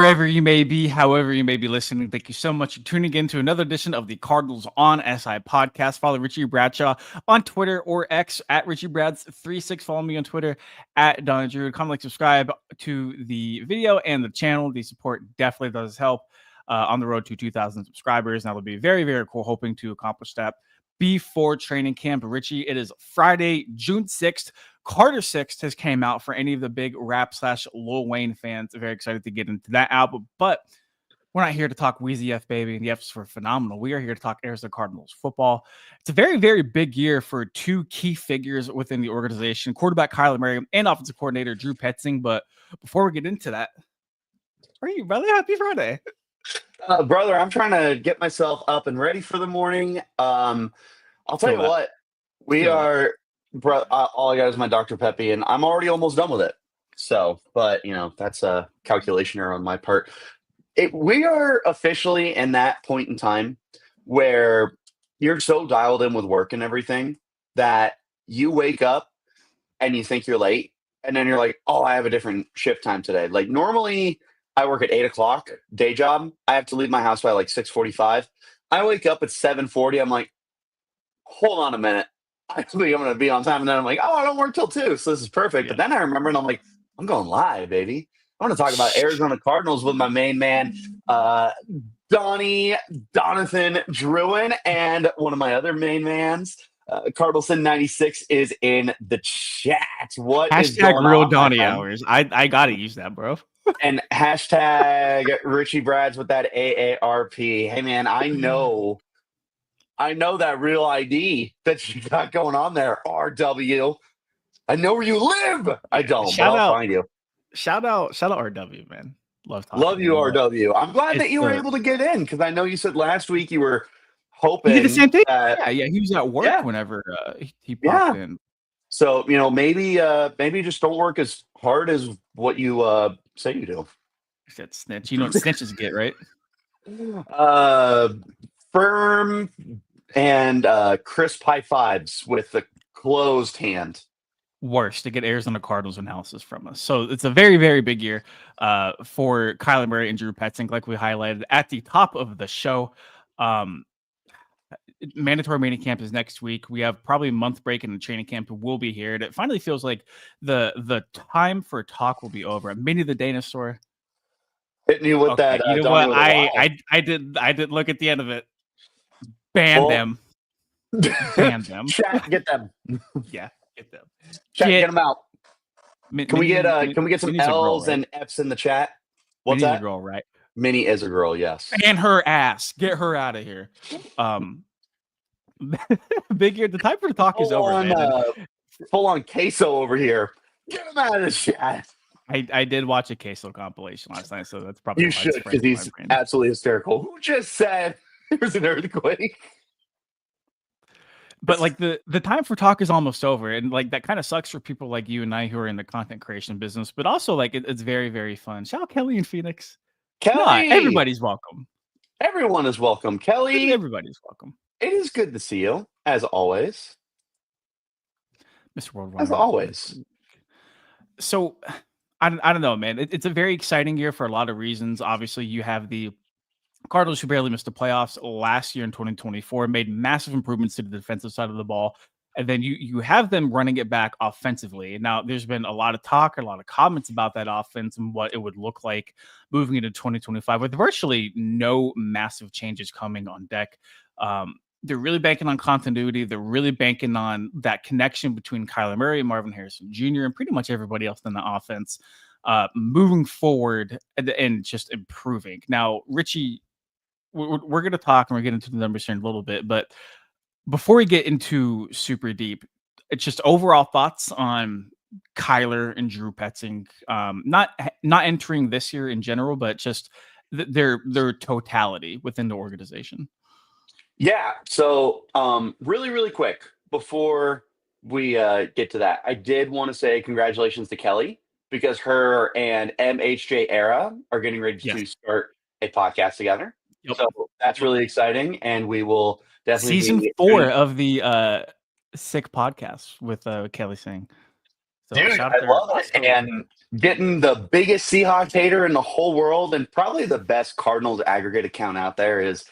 Wherever you may be, however you may be listening, thank you so much for tuning in to another edition of the Cardinals on SI podcast. Follow Richie Bradshaw on Twitter or X at RichieBrads36. Follow me on Twitter at Donna Drew. Comment, like, subscribe to the video and the channel. The support definitely does help on the road to 2,000 subscribers. And that would be very, very cool, hoping to accomplish that before training camp. Richie, it is Friday, June 6th. Carter 6th has came out for any of the big rap / Lil Wayne fans. Very excited to get into that album, but we're not here to talk Wheezy F Baby and the F's for phenomenal. We are here to talk Arizona Cardinals football. It's a very, very big year for two key figures within the organization, quarterback Kyler Murray and offensive coordinator Drew Petzing. But before we get into that, how are you, brother? Happy Friday. Brother, I'm trying to get myself up and ready for the morning. I'll tell you what, we are, bro. All I got is my Dr. Peppy, and I'm already almost done with it. So, but that's a calculation error on my part. We are officially in that point in time where you're so dialed in with work and everything that you wake up and you think you're late, and then you're like, oh, I have a different shift time today. Like normally I work at 8:00, day job. I have to leave my house by like 6:45. I wake up at 7:40. I'm like, hold on a minute. I think I'm going to be on time. And then I'm like, oh, I don't work till 2. So this is perfect. Yeah. But then I remember and I'm like, I'm going live, baby. I want to talk about Arizona Cardinals with my main man, Donathan Druin, and one of my other main mans, Cardinalson96 is in the chat. What is going real on, Donnie hours? I got to use that, bro. And hashtag Richie Brads with that AARP. Hey, man, I know that real ID that you got going on there, RW. I know where you live. I don't, but I'll find you. Shout out RW, man. Love you, RW. I'm glad that you were able to get in because I know you said last week you were hoping. He did the same thing. Yeah, he was at work whenever he popped in. So maybe just don't work as hard as what you say you do. That snitch. You know what snitches get, right? Firm and crisp high fives with the closed hand. Worst to get Arizona Cardinals analysis from us. So it's a very, very big year for Kyler Murray and Drew Petzing, like we highlighted at the top of the show. Mandatory training camp is next week. We have probably a month break, and the training camp will be here. And it finally feels like the time for talk will be over. Minnie the Dinosaur hitting you with that. You know what? I did look at the end of it. Ban them. Ban them. Chat, get them. Yeah, get them. Chat, get them out. Can we get some L's and F's in the chat? What's Minnie's that? A girl, right? Minnie is a girl, yes. And her ass. Get her out of here. Big year. The time for the talk is over, man. Full on queso over here. Get him out of the chat. I did watch a queso compilation last night, so that's probably you should because he's absolutely hysterical. Who just said there's an earthquake? But like the time for talk is almost over, and like that kind of sucks for people like you and I who are in the content creation business. But also like it's very, very fun. Shout out Kelly in Phoenix. Kelly, everybody's welcome. Everyone is welcome. Kelly, everybody's welcome. It is good to see you, as always. Mr. Worldwide. As always. So, I don't know, man. It's a very exciting year for a lot of reasons. Obviously, you have the Cardinals who barely missed the playoffs last year in 2024, made massive improvements to the defensive side of the ball. And then you have them running it back offensively. Now, there's been a lot of talk, a lot of comments about that offense and what it would look like moving into 2025 with virtually no massive changes coming on deck. They're really banking on continuity. They're really banking on that connection between Kyler Murray, Marvin Harrison Jr., and pretty much everybody else in the offense moving forward and just improving. Now, Richie, we're going to talk and we're getting into the numbers here in a little bit, but before we get into super deep, it's just overall thoughts on Kyler and Drew Petzing, not entering this year in general, but just their totality within the organization. Yeah. So really, really quick before we get to that, I did want to say congratulations to Kelly because her and MHJ Era are getting ready to start a podcast together. Yep. So that's really exciting. And we will definitely season 4 of the Sick podcast with Kelly Singh. So Dude, shout I out there. love it. And getting the biggest Seahawks hater in the whole world and probably the best Cardinals aggregate account out there is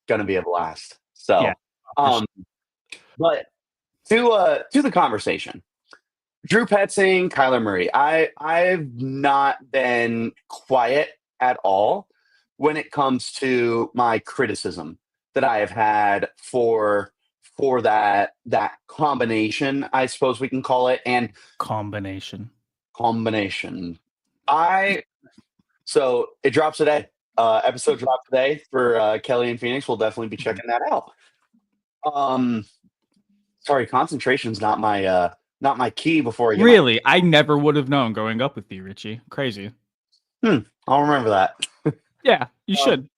going to be a blast. Yeah, So, for sure. um, but to the conversation, Drew Petzing, Kyler Murray. I've not been quiet at all when it comes to my criticism that I have had for that combination, I suppose we can call it, and Combination. combination. I so it drops today. Episode dropped today for Kelly and Phoenix. We'll definitely be checking that out. Um, sorry, concentration's not my key before I get my. Really, I never would have known growing up with you, Richie. Crazy. I'll remember that. Yeah, you should.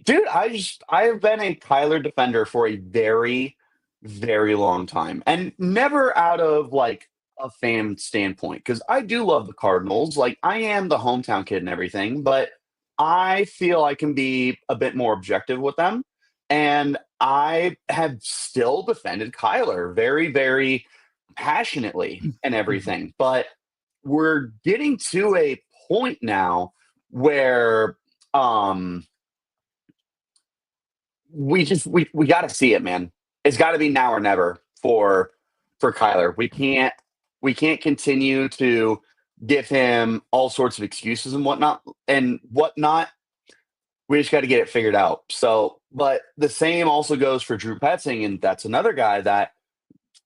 Dude, I have been a Kyler defender for a very, very long time, and never out of like a fan standpoint because I do love the Cardinals. Like I am the hometown kid and everything, but I feel I can be a bit more objective with them, and I have still defended Kyler very, very passionately and everything. But we're getting to a point now where um we got to see it, man. It's got to be now or never for Kyler. We can't continue to give him all sorts of excuses and whatnot. We just got to get it figured out. So, but the same also goes for Drew Petzing, and that's another guy that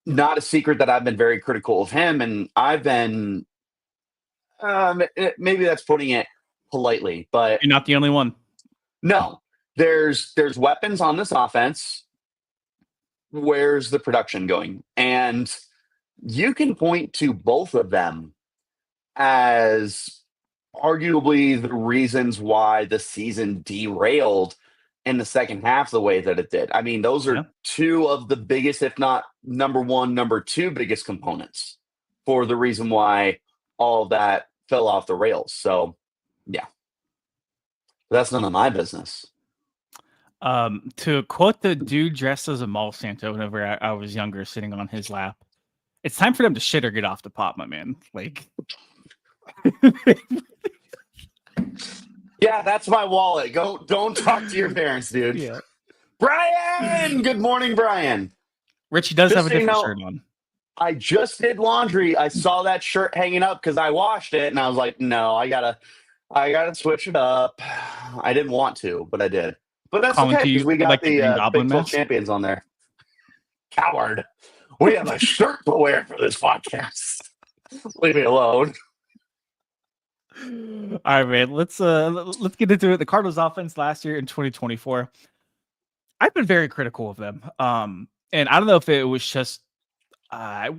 not a secret that I've been very critical of him, and I've been maybe that's putting it politely, but You're not the only one. no, there's weapons on this offense. Where's the production going? And you can point to both of them as arguably the reasons why the season derailed in the second half the way that it did. I mean, those are Yeah. two of the biggest, if not number one, number two biggest components for the reason why all of that fell off the rails. So, yeah, that's none of my business. To quote the dude dressed as a mall Santa whenever I was younger, sitting on his lap, it's time for them to shit or get off the pot, my man. Like, Yeah, that's my wallet. Don't talk to your parents, dude. yeah. Brian, good morning, Brian. Richie does Just have a so you different know, shirt on. I just did laundry. I saw that shirt hanging up because I washed it, and I was like, no, I gotta switch it up. I didn't want to, but I did. But that's Calling okay to because you we got like the Green the Goblin Big 12 mask. champions on there. Coward. We have a shirt to wear for this podcast. Leave me alone. All right, man. Let's get into it. The Cardinals offense last year in 2024. I've been very critical of them. And I don't know if it was just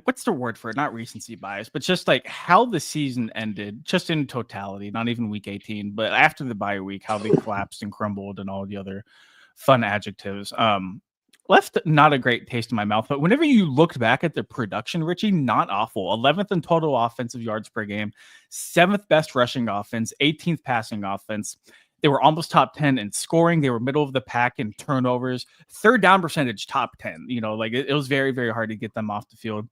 what's the word for it? Not recency bias, but just like how the season ended, just in totality, not even week 18, but after the bye week, how they collapsed and crumbled and all the other fun adjectives. Left not a great taste in my mouth, but whenever you looked back at the production, Richie, not awful. 11th in total offensive yards per game, 7th best rushing offense, 18th passing offense. They were almost top 10 in scoring. They were middle of the pack in turnovers. Third down percentage, top 10. You know, like it was very, very hard to get them off the field.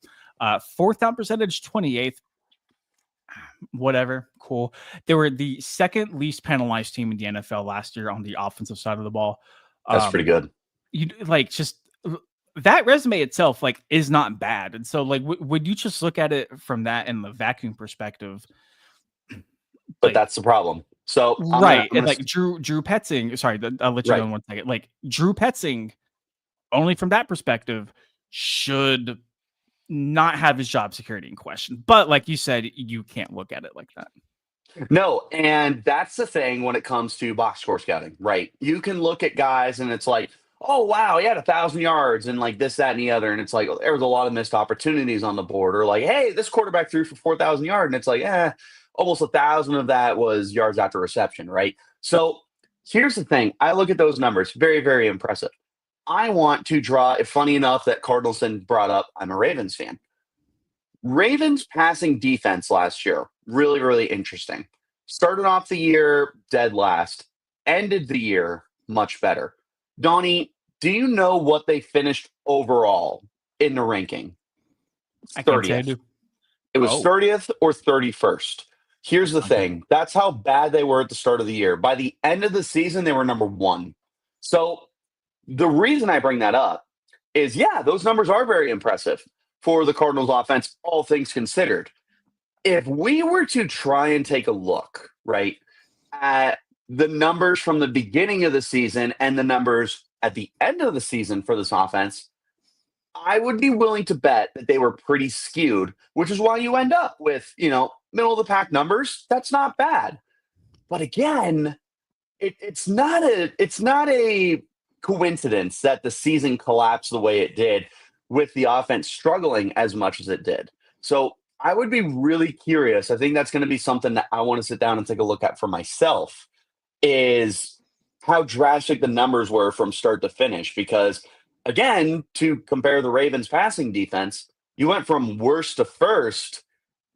Fourth down percentage, 28th. Whatever, cool. They were the second least penalized team in the NFL last year on the offensive side of the ball. That's pretty good. You like just that resume itself like is not bad, and so like would you just look at it from that in the vacuum perspective? But Like, that's the problem. So right, I'm gonna like Drew Petzing. Sorry, I'll let you go right. in 1 second. Like Drew Petzing, only from that perspective, should not have his job security in question. But like you said, you can't look at it like that. No, and that's the thing when it comes to box score scouting, right? You can look at guys and it's like, oh wow, he had 1,000 yards and like this, that, and the other, and it's like there was a lot of missed opportunities on the board, or like, hey, this quarterback threw for 4,000 yards, and it's like, almost 1,000 of that was yards after reception, right? So here's the thing: I look at those numbers, very, very impressive. I want to draw. If funny enough that Cardinalson brought up, I'm a Ravens fan. Ravens passing defense last year, really, really interesting. Started off the year dead last, ended the year much better. Donnie, do you know what they finished overall in the ranking? I can't say I 30th. do. It was Oh, 30th or 31st. Here's the okay. thing. That's how bad they were at the start of the year. By the end of the season, they were number one. So the reason I bring that up is, yeah, those numbers are very impressive for the Cardinals offense, all things considered. If we were to try and take a look, right, at the numbers from the beginning of the season and the numbers at the end of the season for this offense, I would be willing to bet that they were pretty skewed, which is why you end up with, middle of the pack numbers. That's not bad. But again, it's not a coincidence that the season collapsed the way it did with the offense struggling as much as it did. So I would be really curious. I think that's going to be something that I want to sit down and take a look at for myself is how drastic the numbers were from start to finish. Because again, to compare the Ravens passing defense, you went from worst to first,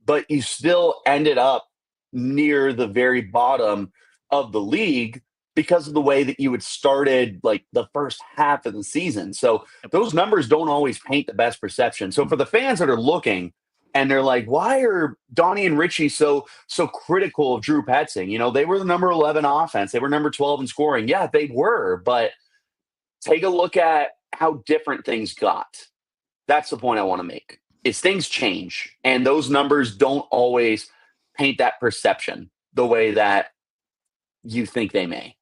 but you still ended up near the very bottom of the league because of the way that you had started like the first half of the season. So those numbers don't always paint the best perception. So for the fans that are looking and they're like, why are Donnie and Richie so critical of Drew Petzing? They were the number 11 offense. They were number 12 in scoring. Yeah, they were, but take a look at how different things got. That's the point I want to make. Is things change and those numbers don't always paint that perception the way that you think they may.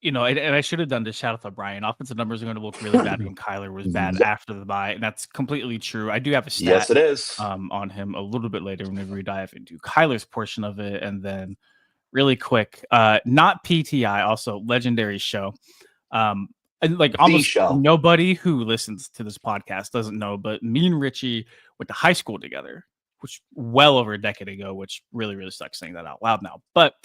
And I should have done this. Shout out to Brian. Offensive numbers are going to look really bad when Kyler was bad after the bye, and that's completely true. I do have a Yes, stat it is. on him a little bit later whenever we dive into Kyler's portion of it, and then really quick, not PTI, also legendary show. And like almost show. nobody who listens to this podcast doesn't know, but me and Richie went to high school together, which well over a decade ago, which really, really sucks saying that out loud now. But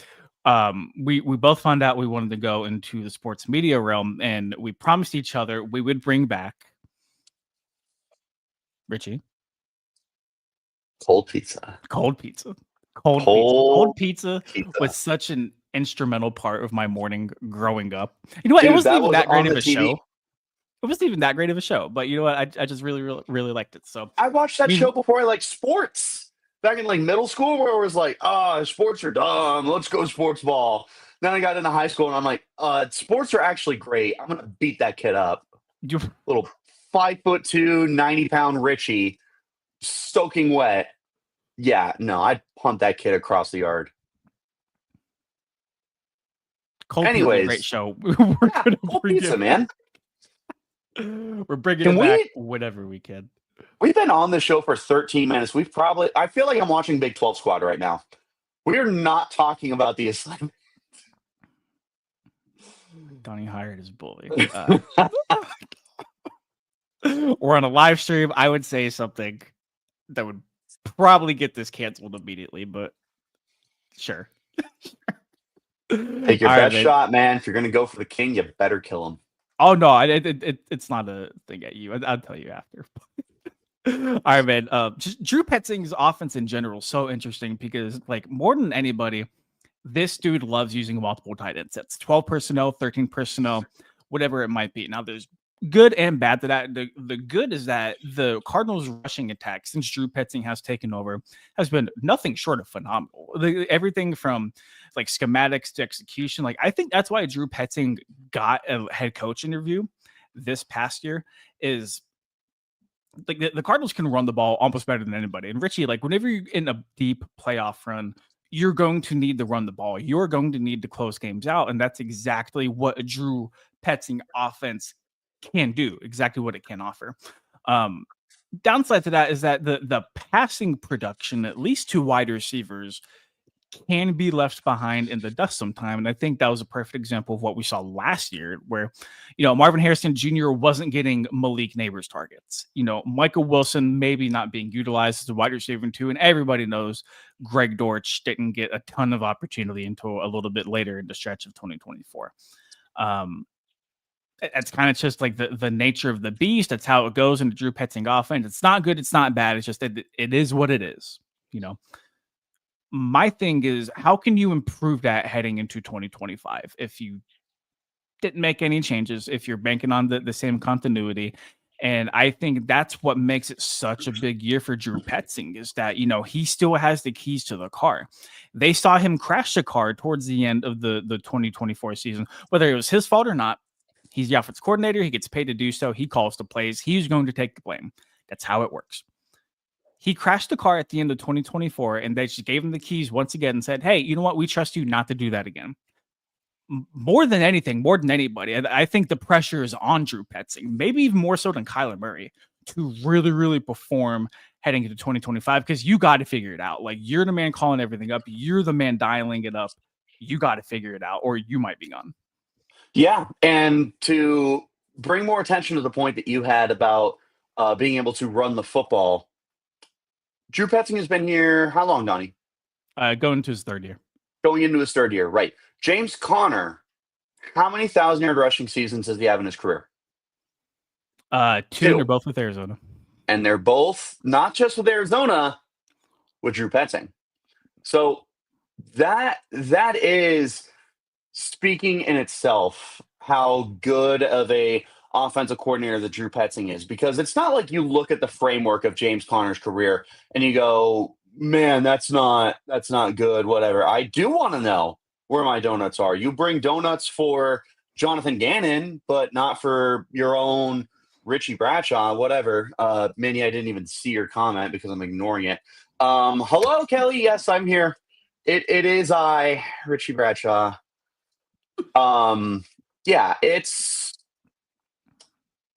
we both found out we wanted to go into the sports media realm, and we promised each other we would bring back Richie Cold pizza. cold pizza. Cold pizza was such an instrumental part of my morning growing up. You know what? Dude, it wasn't that even was that great on of the a TV. show. It wasn't even that great of a show, but you know what? I just really, really, really liked it. So I watched that show before I liked sports. Back in like middle school where it was like, sports are dumb. Let's go sports ball. Then I got into high school and I'm like, sports are actually great. I'm gonna beat that kid up. Little 5'2", 90-pound Richie soaking wet. Yeah, no, I'd punt that kid across the yard. Cold Pizza is a great show. Cold pizza, man. We're bringing it back whenever we can. We've been on the show for 13 minutes. I feel like I'm watching Big 12 Squad right now. We're not talking about the assignment. Donnie hired his bully. Or on a live stream, I would say something that would probably get this canceled immediately, but sure. Take your best shot, man. If you're going to go for the king, you better kill him. Oh, no, it's not a thing at you. I'll tell you after. All right, man. Just Drew Petzing's offense in general is so interesting because, like, more than anybody, this dude loves using multiple tight end sets. 12 personnel, 13 personnel, whatever it might be. Now, there's good and bad to that. The good is that the Cardinals' rushing attack since Drew Petzing has taken over has been nothing short of phenomenal. Everything from like schematics to execution. Like, I think that's why Drew Petzing got a head coach interview this past year is like the Cardinals can run the ball almost better than anybody. And Richie, like whenever you're in a deep playoff run, you're going to need to run the ball. You're going to need to close games out. And that's exactly what a Drew Petzing offense can do, exactly what it can offer. Downside to that is that the passing production, at least to wide receivers, can be left behind in the dust sometime. And I think that was a perfect example of what we saw last year, where, Marvin Harrison Jr. wasn't getting Malik Neighbors targets. Michael Wilson maybe not being utilized as a wide receiver too. And everybody knows Greg Dortch didn't get a ton of opportunity until a little bit later in the stretch of 2024. It's kind of just like the nature of the beast. That's how it goes in the Drew Petzing offense. It's not good. It's not bad. It's just it is what it is. My thing is, how can you improve that heading into 2025 if you didn't make any changes, if you're banking on the same continuity? And I think that's what makes it such a big year for Drew Petzing is that, he still has the keys to the car. They saw him crash the car towards the end of the 2024 season, whether it was his fault or not. He's the offense coordinator. He gets paid to do so. He calls the plays. He's going to take the blame. That's how it works. He crashed the car at the end of 2024, and they just gave him the keys once again and said, hey, you know what? We trust you not to do that again. More than anything, more than anybody, I think the pressure is on Drew Petzing, maybe even more so than Kyler Murray, to really, really perform heading into 2025, because you got to figure it out. Like, you're the man calling everything up. You're the man dialing it up. You got to figure it out, or you might be gone. Yeah, and to bring more attention to the point that you had about being able to run the football, Drew Petzing has been here how long, Donnie? Going into his third year. Going into his third year, right. James Conner, how many 1,000-yard rushing seasons does he have in his career? Two. They're both with Arizona. And they're both not just with Arizona, with Drew Petzing. So that is speaking in itself how good of a offensive coordinator that Drew Petzing is, because it's not like you look at the framework of James Conner's career and you go, man, that's not good, whatever. I do want to know where my donuts are. You bring donuts for Jonathan Gannon, but not for your own Richie Bradshaw, whatever. Minnie, I didn't even see your comment because I'm ignoring it. Hello, Kelly. Yes, I'm here. It is I, Richie Bradshaw. Yeah, it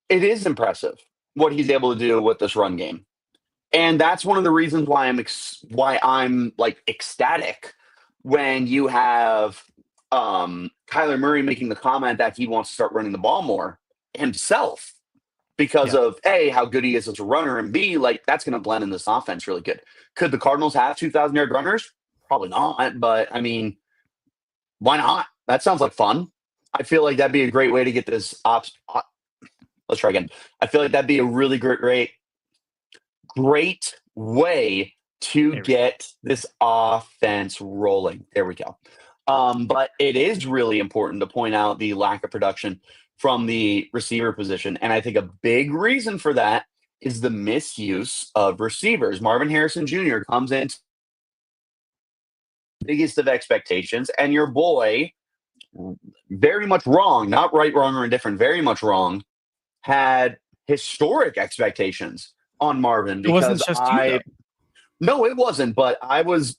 is impressive what he's able to do with this run game. And that's one of the reasons why I'm like ecstatic when you have Kyler Murray making the comment that he wants to start running the ball more himself because of A, how good he is as a runner, and B, like that's going to blend in this offense really good. Could the Cardinals have 2,000-yard runners? Probably not, but I mean, why not? That sounds like fun. I feel like that'd be a great way to get this let's try again. I feel like that'd be a really great way to get this offense rolling. There we go. But it is really important to point out the lack of production from the receiver position. And I think a big reason for that is the misuse of receivers. Marvin Harrison Jr. comes in biggest of expectations, and your boy, very much wrong, not right, wrong, or indifferent, very much wrong, had historic expectations on Marvin because it wasn't just no, it wasn't. But I was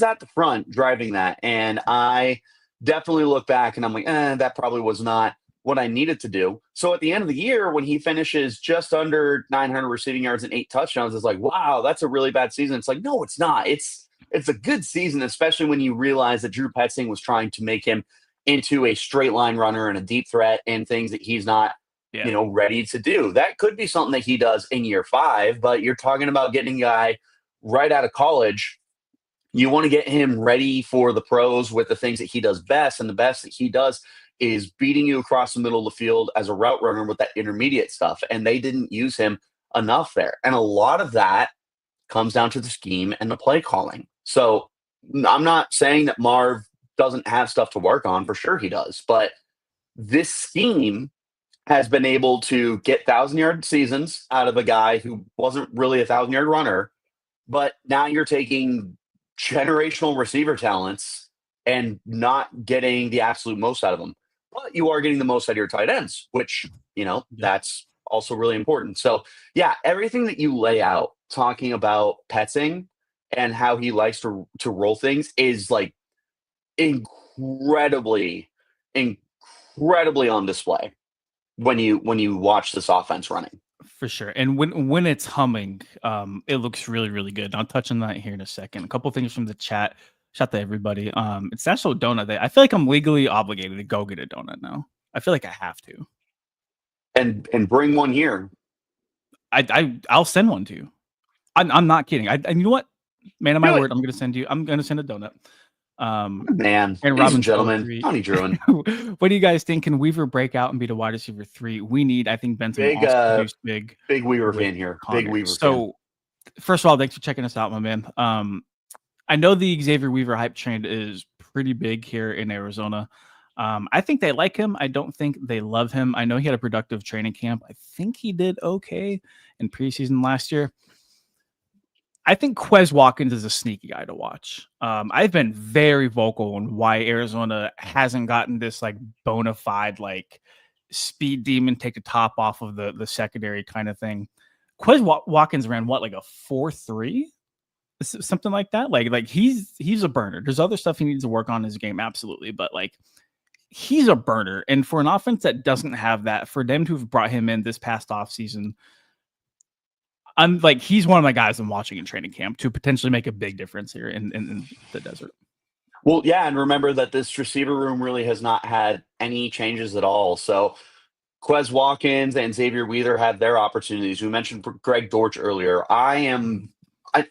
at the front driving that, and I definitely look back and I'm like, that probably was not what I needed to do. So at the end of the year, when he finishes just under 900 receiving yards and 8 touchdowns, it's like, wow, that's a really bad season. It's like, no, it's not. It's a good season, especially when you realize that Drew Petzing was trying to make him into a straight line runner and a deep threat and things that he's not ready to do. That could be something that he does in year 5, but you're talking about getting a guy right out of college. You want to get him ready for the pros with the things that he does best. And the best that he does is beating you across the middle of the field as a route runner with that intermediate stuff. And they didn't use him enough there. And a lot of that comes down to the scheme and the play calling. So I'm not saying that Marv doesn't have stuff to work on. For sure he does. But this scheme has been able to get 1,000-yard seasons out of a guy who wasn't really a 1,000-yard runner. But now you're taking generational receiver talents and not getting the absolute most out of them. But you are getting the most out of your tight ends, which, that's also really important. So, yeah, everything that you lay out talking about Petzing and how he likes to roll things is like incredibly on display when you watch this offense running. For sure. And when it's humming, it looks really, really good. I'll touch on that here in a second. A couple things from the chat. Shout out to everybody. It's National Donut Day. I feel like I'm legally obligated to go get a donut now. I feel like I have to. And bring one here. I'll send one to you. I'm not kidding. And you know what? Man of my word, I'm gonna send a donut. Man, and ladies and gentlemen, Tony Druin. What do you guys think? Can Weaver break out and be the wide receiver 3? We need, I think, Benson big Weaver fan here. Connor. Big Weaver fan. First of all, thanks for checking us out, my man. I know the Xavier Weaver hype train is pretty big here in Arizona. I think they like him. I don't think they love him. I know he had a productive training camp. I think he did okay in preseason last year. I think Quez Watkins is a sneaky guy to watch. I've been very vocal on why Arizona hasn't gotten this like bona fide like speed demon take the top off of the secondary kind of thing. Quez Watkins ran what, like a 4.3, something like that. Like he's a burner. There's other stuff he needs to work on in his game, absolutely, but like he's a burner. And for an offense that doesn't have that, for them to have brought him in this past offseason, I'm like, he's one of my guys I'm watching in training camp to potentially make a big difference here in the desert. Well, yeah, and remember that this receiver room really has not had any changes at all. So Quez Watkins and Xavier Wheeler had their opportunities. We mentioned Greg Dortch earlier. I don't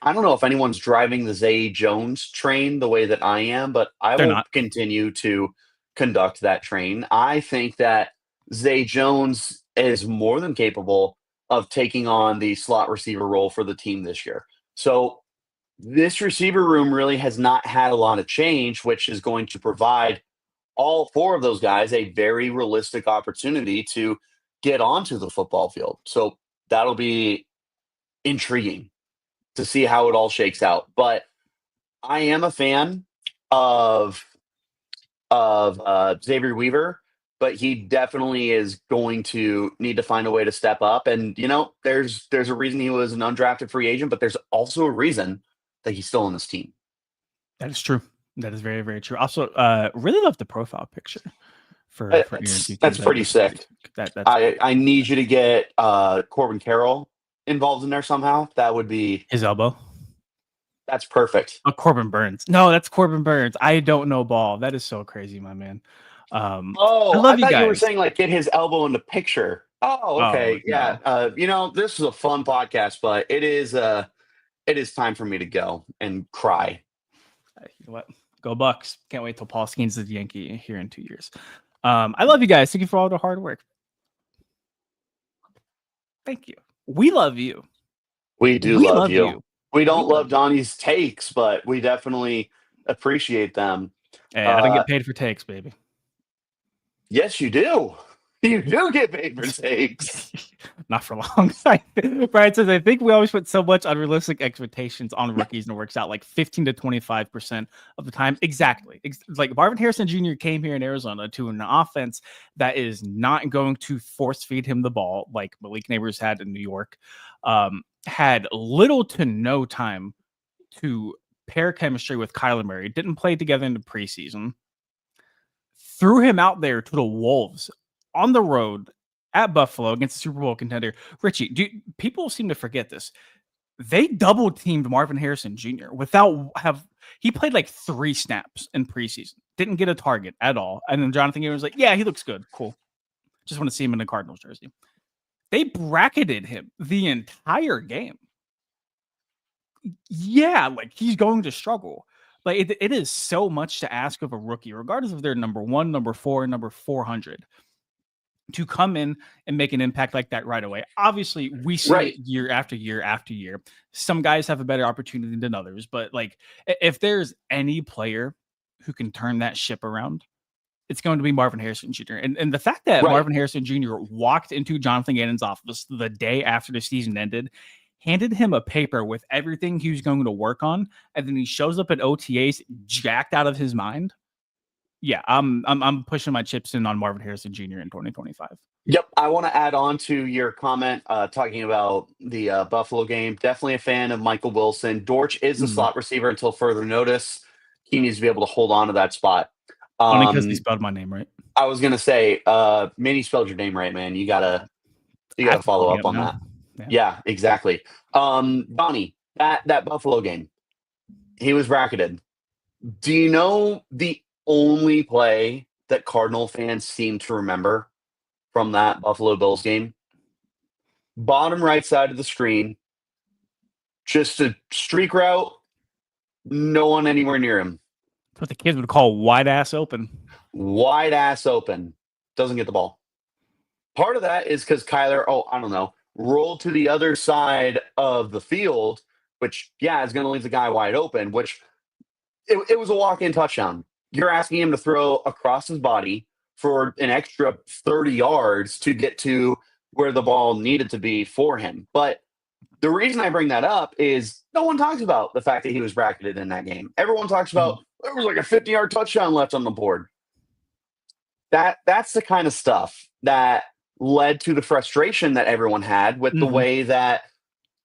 know if anyone's driving the Zay Jones train the way that I am, but I They're will not. continue to conduct that train. I think that Zay Jones is more than capable of taking on the slot receiver role for the team this year. So this receiver room really has not had a lot of change, which is going to provide all four of those guys a very realistic opportunity to get onto the football field. So that'll be intriguing to see how it all shakes out. But I am a fan of Xavier Weaver, but he definitely is going to need to find a way to step up. And there's a reason he was an undrafted free agent, but there's also a reason that he's still on this team. That is true. That is very, very true. Also, really love the profile picture for Aaron. That's pretty sick. I need you to get Corbin Carroll involved in there somehow. That would be his elbow. That's perfect. Oh, Corbin Burns. No, that's Corbin Burns. I don't know ball. That is so crazy, my man. I thought you were saying like get his elbow in the picture. Oh, okay. Oh, yeah. No. This is a fun podcast, but it is time for me to go and cry. You know what? Go Bucks. Can't wait till Paul Skeens is the Yankee here in 2 years. I love you guys. Thank you for all the hard work. Thank you. We love you. We love you. We don't love Donnie's takes, but we definitely appreciate them. Hey, I don't get paid for takes, baby. Yes, you do. You do get paid for takes. Not for long. Brian says, I think we always put so much unrealistic expectations on rookies and it works out like 15 to 25% of the time. Exactly. Like Marvin Harrison Jr. came here in Arizona to an offense that is not going to force feed him the ball like Malik Neighbors had in New York. Had little to no time to pair chemistry with Kyler Murray. Didn't play together in the preseason. Threw him out there to the Wolves on the road at Buffalo against the Super Bowl contender. Richie, people seem to forget this. They double teamed Marvin Harrison Jr. He played like 3 snaps in preseason. Didn't get a target at all. And then Jonathan Gabriel was like, yeah, he looks good. Cool. Just want to see him in the Cardinals jersey. They bracketed him the entire game. Yeah, like he's going to struggle. Like it is so much to ask of a rookie, regardless if they're number 1, number 4, number 400, to come in and make an impact like that right away. Obviously, we see it year after year after year. Some guys have a better opportunity than others, but like if there's any player who can turn that ship around, it's going to be Marvin Harrison Jr. And the fact that Marvin Harrison Jr. walked into Jonathan Gannon's office the day after the season ended, handed him a paper with everything he was going to work on, and then he shows up at OTAs jacked out of his mind. Yeah, I'm pushing my chips in on Marvin Harrison Jr. in 2025. Yep, I want to add on to your comment talking about the Buffalo game. Definitely a fan of Michael Wilson. Dortch is the slot receiver until further notice. He needs to be able to hold on to that spot. Only because he spelled my name right. I was gonna say, Minnie spelled your name right, man. You gotta follow up on that. Yeah, exactly. Donnie, that Buffalo game, he was bracketed. Do you know the only play that Cardinal fans seem to remember from that Buffalo Bills game? Bottom right side of the screen, just a streak route, no one anywhere near him. That's what the kids would call wide ass open. Wide ass open. Doesn't get the ball. Part of that is because Kyler, rolled to the other side of the field, which, is going to leave the guy wide open, which it was a walk-in touchdown. you're asking him to throw across his body for an extra 30 yards to get to where the ball needed to be for him. But the reason I bring that up is no one talks about the fact that he was bracketed in that game. Everyone talks about there was like a 50-yard touchdown left on the board. That's the kind of stuff that led to the frustration that everyone had with the way that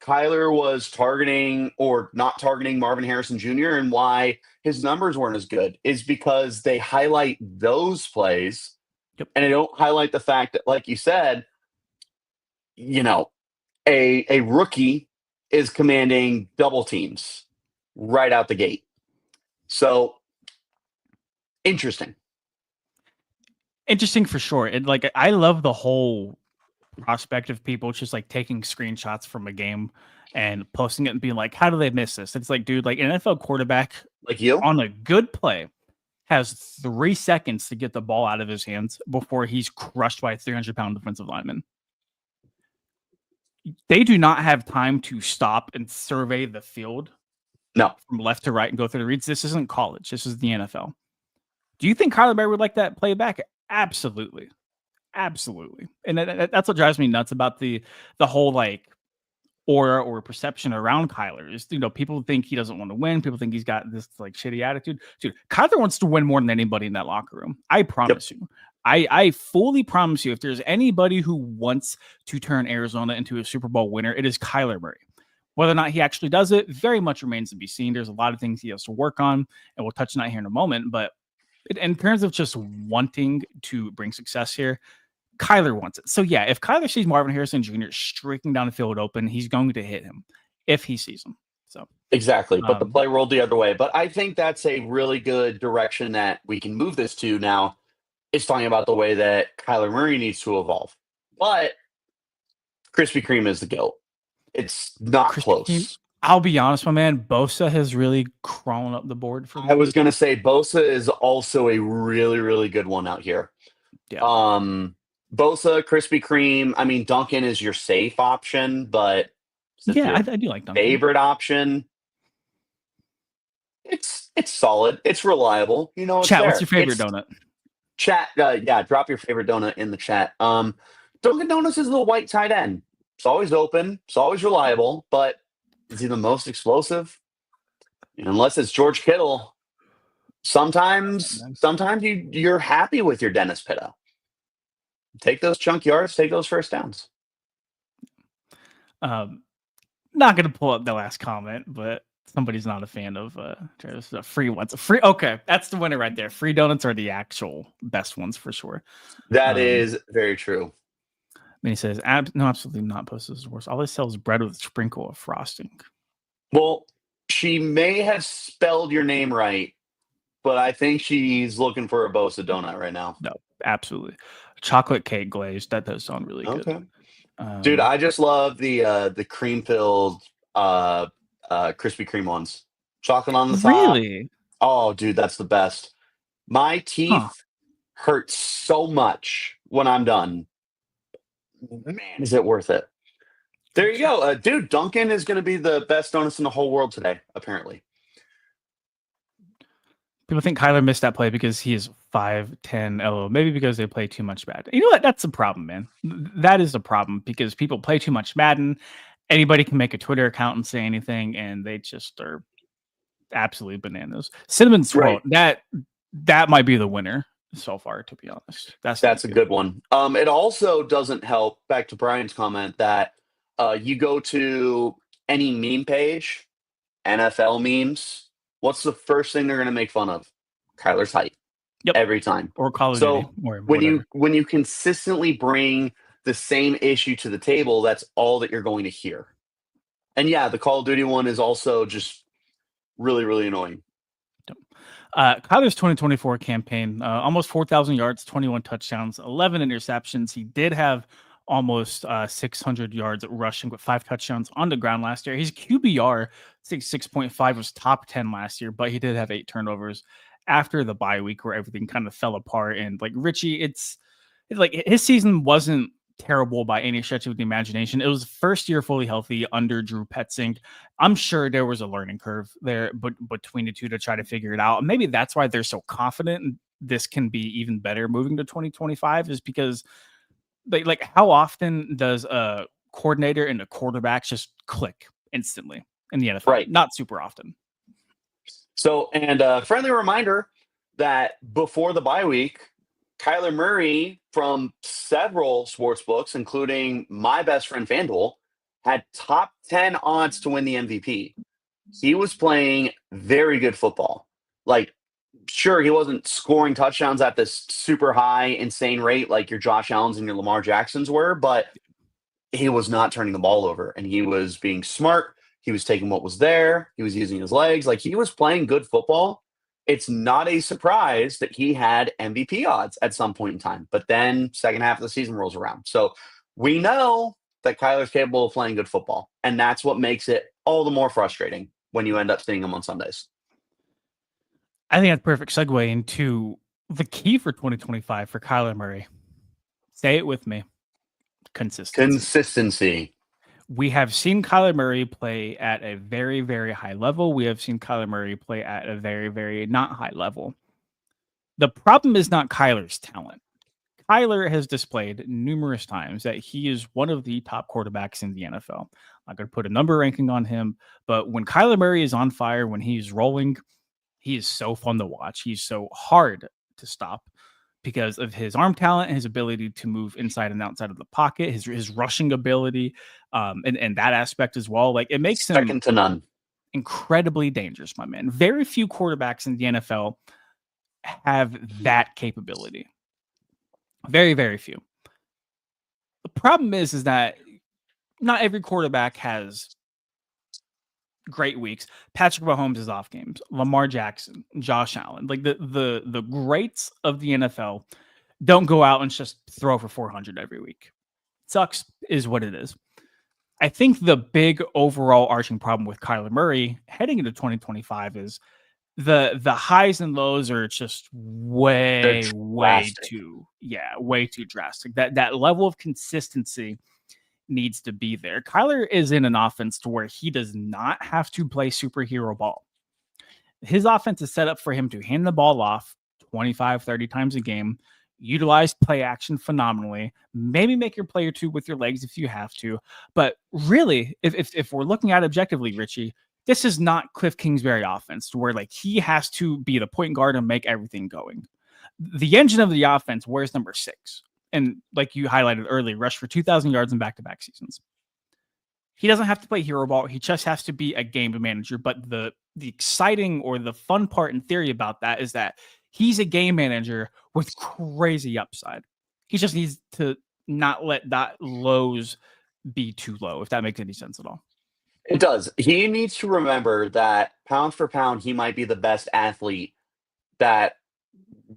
Kyler was targeting or not targeting Marvin Harrison Jr. and why his numbers weren't as good is because they highlight those plays and they don't highlight the fact that, like you said, a rookie is commanding double teams right out the gate. So interesting. Interesting for sure. And like, I love the whole prospect of people just like taking screenshots from a game and posting it and being like, how do they miss this? It's like, dude, like an NFL quarterback like you on a good play has 3 seconds to get the ball out of his hands before he's crushed by a 300-pound defensive lineman. They do not have time to stop and survey the field from left to right and go through the reads. This isn't college. This is the NFL. Do you think Kyler Murray would like that play back? Absolutely. Absolutely. And that's what drives me nuts about the whole like aura or perception around Kyler is, people think he doesn't want to win. People think he's got this like shitty attitude. Dude, Kyler wants to win more than anybody in that locker room. I promise you. I fully promise you, if there's anybody who wants to turn Arizona into a Super Bowl winner, it is Kyler Murray. Whether or not he actually does it very much remains to be seen. There's a lot of things he has to work on, and we'll touch on that here in a moment. But in terms of just wanting to bring success here, Kyler wants it. So yeah, if Kyler sees Marvin Harrison Jr. streaking down the field open, he's going to hit him if he sees him. So exactly. But the play rolled the other way. But I think that's a really good direction that we can move this to now. It's talking about the way that Kyler Murray needs to evolve. But Krispy Kreme is the GOAT. It's not close. Kreme, I'll be honest, my man. Bosa has really crawled up the board for me. I was going to say Bosa is also a really, really good one out here. Yeah. Bosa, Krispy Kreme. I mean, Dunkin' is your safe option, but I do like Dunkin'. Favorite option. It's solid. It's reliable. It's chat. There. What's your favorite donut? Chat. Drop your favorite donut in the chat. Dunkin' Donuts is the white tight end. It's always open. It's always reliable, but is he the most explosive? Unless it's George Kittle. Sometimes you're happy with your Dennis Pitta. Take those chunk yards, take those first downs. Not going to pull up the last comment, but somebody's not a fan of free ones. Free, okay, that's the winner right there. Free donuts are the actual best ones for sure. That is very true. And he says, no, absolutely not. Post is worse. All they sell is bread with a sprinkle of frosting. Well, she may have spelled your name right, but I think she's looking for a Bosa donut right now. No, absolutely. Chocolate cake glazed. That does sound really good. Dude, I just love the cream filled Krispy Kreme ones. Chocolate on the top. Really? Oh, dude, that's the best. My teeth hurt so much when I'm done. Man, is it worth it? There you go. Dude, Dunkin' is going to be the best donuts in the whole world today, apparently. People think Kyler missed that play because he is 5'10". Oh, maybe because they play too much Madden. You know what? That's a problem, man. That is a problem because people play too much Madden. Anybody can make a Twitter account and say anything, and they just are absolutely bananas. Cinnamon Swirl, right. That might be the winner so far, to be honest. That's a good one. It also doesn't help, back to Brian's comment, that you go to any meme page, NFL memes, what's the first thing they're going to make fun of? Kyler's height. Yep. Every time. Or Call of Duty. Or when you consistently bring the same issue to the table, that's all that you're going to hear. And yeah, the Call of Duty one is also just really, really annoying. Kyler's 2024 campaign, almost 4,000 yards, 21 touchdowns, 11 interceptions. He did have almost 600 yards rushing with 5 touchdowns on the ground last year. His QBR, 6.5, was top 10 last year, but he did have 8 turnovers after the bye week where everything kind of fell apart. And like Richie, it's like his season wasn't terrible by any stretch of the imagination. It was first year fully healthy under Drew Petzing. I'm sure there was a learning curve there, but between the two to try to figure it out. Maybe that's why they're so confident this can be even better moving to 2025, is because like how often does a coordinator and a quarterback just click instantly in the NFL? Right. Not super often. So, and a friendly reminder that before the bye week, Kyler Murray from several sports books, including my best friend FanDuel, had top 10 odds to win the MVP. He was playing very good football. Like, sure, he wasn't scoring touchdowns at this super high, insane rate like your Josh Allens and your Lamar Jacksons were, but he was not turning the ball over, and he was being smart. He was taking what was there. He was using his legs. Like, he was playing good football. It's not a surprise that he had MVP odds at some point in time. But then second half of the season rolls around. So we know that Kyler's capable of playing good football. And that's what makes it all the more frustrating when you end up seeing him on Sundays. I think that's a perfect segue into the key for 2025 for Kyler Murray. Say it with me. Consistency. We have seen Kyler Murray play at a very, very high level. We have seen Kyler Murray play at a very, very not high level. The problem is not Kyler's talent. Kyler has displayed numerous times that he is one of the top quarterbacks in the NFL. I'm not going to put a number ranking on him, but when Kyler Murray is on fire, when he's rolling, he is so fun to watch. He's so hard to stop because of his arm talent, his ability to move inside and outside of the pocket, his rushing ability, and that aspect as well. Like, it makes him second to none, incredibly dangerous, my man. Very few quarterbacks in the NFL have that capability. Very, very few. The problem is that not every quarterback has great weeks. Patrick Mahomes is off games. Lamar Jackson, Josh Allen, like the greats of the NFL don't go out and just throw for 400 every week. Sucks is what it is. I think the big overall arching problem with Kyler Murray heading into 2025 is the highs and lows are just way too drastic. That level of consistency needs to be there. Kyler is in an offense to where he does not have to play superhero ball. His offense is set up for him to hand the ball off 25, 30 times a game, utilize play action phenomenally, maybe make your play or two with your legs if you have to. But really, if we're looking at it objectively, Richie, this is not Cliff Kingsbury offense where like he has to be the point guard and make everything going. The engine of the offense, where's number 6? And like you highlighted earlier, rushed for 2,000 yards in back-to-back seasons. He doesn't have to play hero ball. He just has to be a game manager. But the exciting or the fun part in theory about that is that he's a game manager with crazy upside. He just needs to not let that lows be too low, if that makes any sense at all. It does. He needs to remember that pound for pound, he might be the best athlete that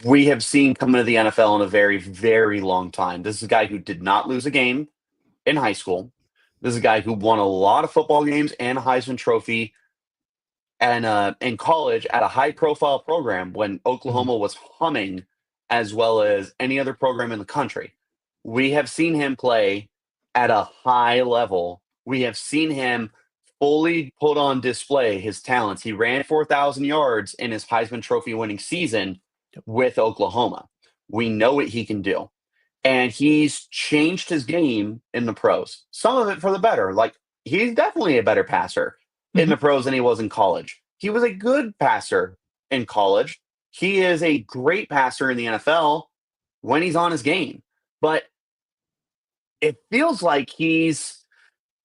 we have seen come into the NFL in a very, very long time. This is a guy who did not lose a game in high school. This is a guy who won a lot of football games and a Heisman Trophy and in college at a high-profile program when Oklahoma was humming as well as any other program in the country. We have seen him play at a high level. We have seen him fully put on display his talents. He ran 4,000 yards in his Heisman Trophy winning season with Oklahoma. We know what he can do. And he's changed his game in the pros. Some of it for the better. Like, he's definitely a better passer in the pros than he was in college. He was a good passer in college. He is a great passer in the NFL when he's on his game. But it feels like he's,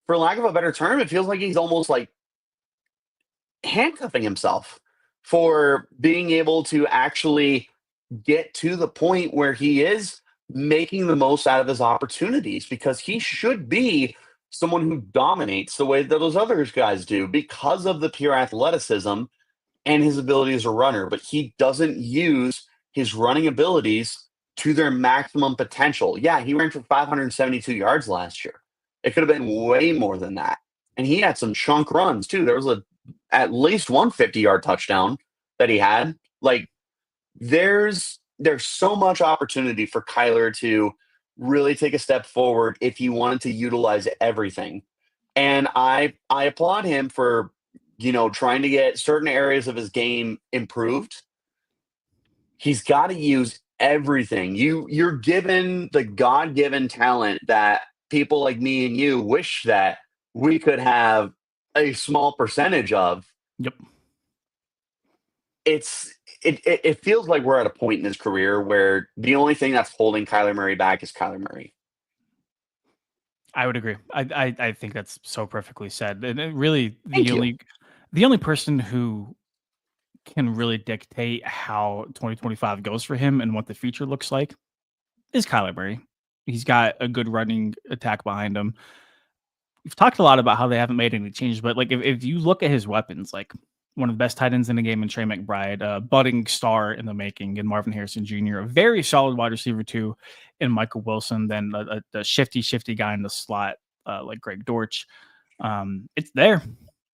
for lack of a better term, it feels like he's almost like handcuffing himself for being able to actually get to the point where he is making the most out of his opportunities, because he should be someone who dominates the way that those other guys do because of the pure athleticism and his ability as a runner. But he doesn't use his running abilities to their maximum potential. Yeah, he ran for 572 yards last year. It could have been way more than that. And he had some chunk runs too. There was at least one 50-yard touchdown that he had. Like, there's so much opportunity for Kyler to really take a step forward if he wanted to utilize everything. And I applaud him for, trying to get certain areas of his game improved. He's got to use everything. You're given the God-given talent that people like me and you wish that we could have a small percentage of. Yep. It feels like we're at a point in his career where the only thing that's holding Kyler Murray back is Kyler Murray. I would agree. I think that's so perfectly said. And really Thank you. the only person who can really dictate how 2025 goes for him and what the future looks like is Kyler Murray. He's got a good running attack behind him. We've talked a lot about how they haven't made any changes, but like if you look at his weapons, like one of the best tight ends in the game in Trey McBride, budding star in the making in Marvin Harrison Jr., a very solid wide receiver too in Michael Wilson, then the shifty guy in the slot like Greg Dortch. It's there.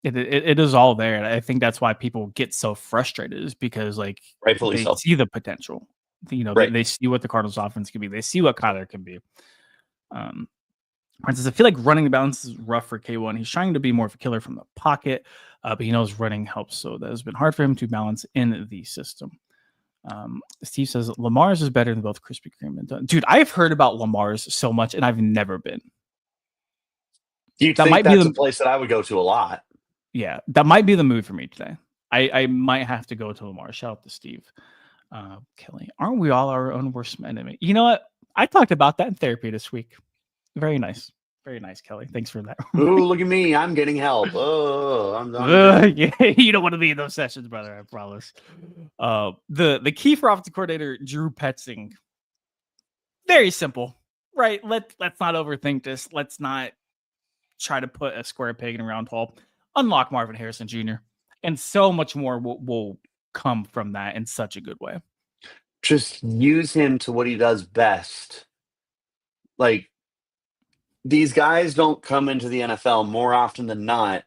It is all there. And I think that's why people get so frustrated is because like Rightfully they so. see the potential. Right. They see what the Cardinals offense can be. They see what Kyler can be. For instance, I feel like running the balance is rough for K1. He's trying to be more of a killer from the pocket, but he knows running helps. So that has been hard for him to balance in the system. Steve says Lamar's is better than both Krispy Kreme and Dunn. Dude, I've heard about Lamar's so much, and I've never been. You'd think that's a place that I would go to a lot. Yeah, that might be the move for me today. I might have to go to Lamar. Shout out to Steve. Kelly, aren't we all our own worst enemy? You know what? I talked about that in therapy this week. Very nice. Very nice, Kelly. Thanks for that. Ooh, look at me. I'm getting help. Oh, I'm done. Yeah, you don't want to be in those sessions, brother. I promise. The key for offensive coordinator Drew Petzing. Very simple, right? Let's not overthink this. Let's not try to put a square peg in a round hole. Unlock Marvin Harrison Jr. and so much more will come from that in such a good way. Just use him to what he does best. Like, these guys don't come into the NFL more often than not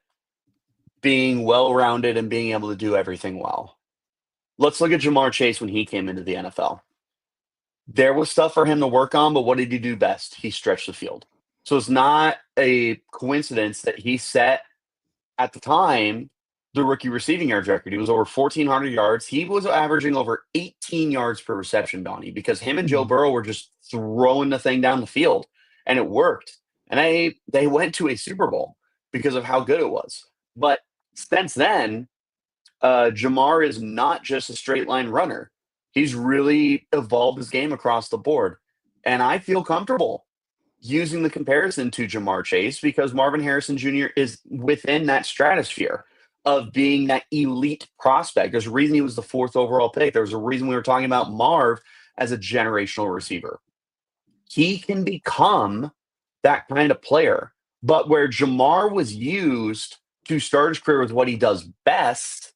being well-rounded and being able to do everything well. Let's look at Jamar Chase when he came into the NFL. There was stuff for him to work on, but what did he do best? He stretched the field. So it's not a coincidence that he set, at the time, the rookie receiving yards record. He was over 1,400 yards. He was averaging over 18 yards per reception, Donnie, because him and Joe Burrow were just throwing the thing down the field, and it worked. And they went to a Super Bowl because of how good it was. But since then, Jamar is not just a straight line runner. He's really evolved his game across the board. And I feel comfortable using the comparison to Jamar Chase because Marvin Harrison Jr. is within that stratosphere of being that elite prospect. There's a reason he was the 4th overall pick. There's a reason we were talking about Marv as a generational receiver. He can become that kind of player. But where Jamar was used to start his career with what he does best,